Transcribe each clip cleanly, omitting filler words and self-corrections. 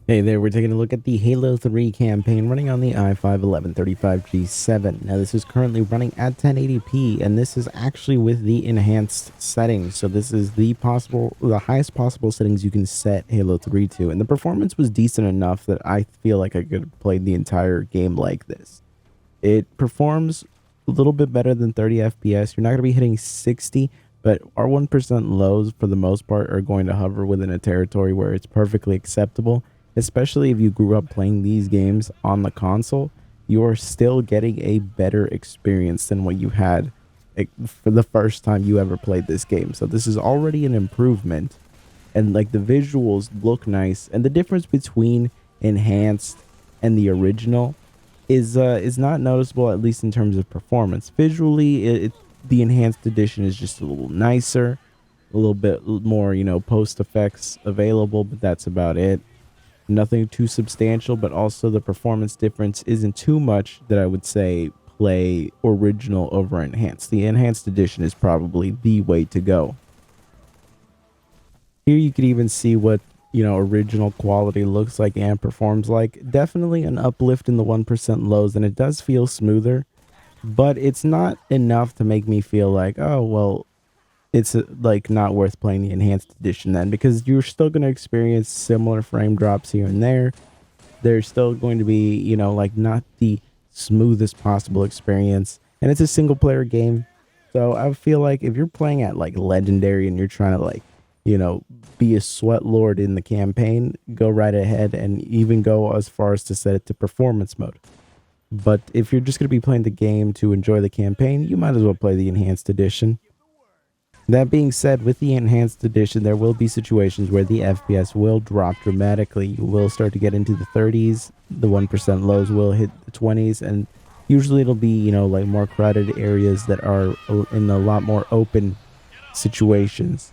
Hey there, we're taking a look at the Halo 3 campaign running on the i5-1135G7. Now this is currently running at 1080p and this is actually with the enhanced settings. So this is the highest possible settings you can set Halo 3 to. And the performance was decent enough that I feel like I could have played the entire game like this. It performs a little bit better than 30 FPS. You're not going to be hitting 60, but our 1% lows for the most part are going to hover within a territory where it's perfectly acceptable. Especially if you grew up playing these games on the console, you are still getting a better experience than what you had for the first time you ever played this game. So this is already an improvement, and like the visuals look nice, and the difference between enhanced and the original is not noticeable, at least in terms of performance. Visually, the enhanced edition is just a little nicer, a little bit more, post effects available, but that's about it. Nothing too substantial, but also the performance difference isn't too much that I would say play original over enhanced. The enhanced edition is probably the way to go. Here you can even see what, original quality looks like and performs like. Definitely an uplift in the 1% lows, and it does feel smoother, but it's not enough to make me feel like, oh, well, it's like not worth playing the enhanced edition then, because you're still going to experience similar frame drops here and there. There's still going to be, like not the smoothest possible experience, and it's a single player game. So I feel like if you're playing at like legendary and you're trying to like, be a sweat lord in the campaign, go right ahead and even go as far as to set it to performance mode. But if you're just going to be playing the game to enjoy the campaign, you might as well play the enhanced edition. That being said, with the enhanced edition, there will be situations where the FPS will drop dramatically. You will start to get into the 30s, the 1% lows will hit the 20s, and usually it'll be, like more crowded areas that are in a lot more open situations.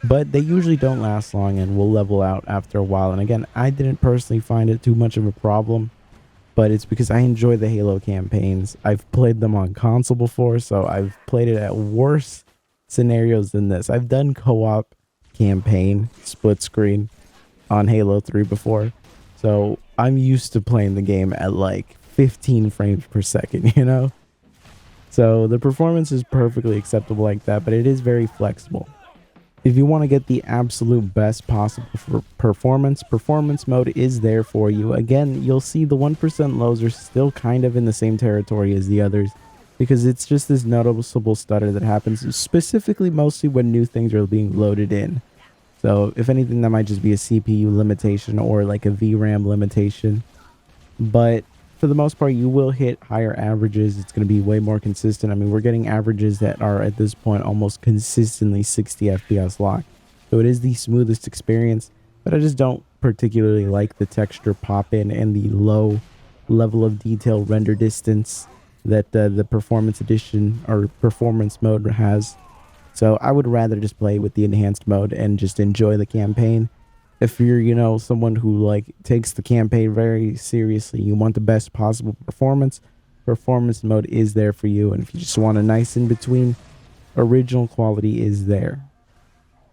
But they usually don't last long and will level out after a while. And again, I didn't personally find it too much of a problem, but it's because I enjoy the Halo campaigns. I've played them on console before, so I've played it at worse scenarios than this. I've done co-op campaign split screen on Halo 3 before, so I'm used to playing the game at like 15 frames per second, So the performance is perfectly acceptable like that, but it is very flexible. If you want to get the absolute best possible for performance mode is there for you. Again, you'll see the 1% lows are still kind of in the same territory as the others, because it's just this noticeable stutter that happens specifically mostly when new things are being loaded in. So if anything, that might just be a CPU limitation or like a VRAM limitation. But for the most part, you will hit higher averages. It's going to be way more consistent. I mean, we're getting averages that are at this point almost consistently 60 FPS lock. So it is the smoothest experience, but I just don't particularly like the texture pop in and the low level of detail render distance that the performance edition or performance mode has. So I would rather just play with the enhanced mode and just enjoy the campaign. If you're, someone who like takes the campaign very seriously, you want the best possible performance mode is there for you. And if you just want a nice in between, original quality is there.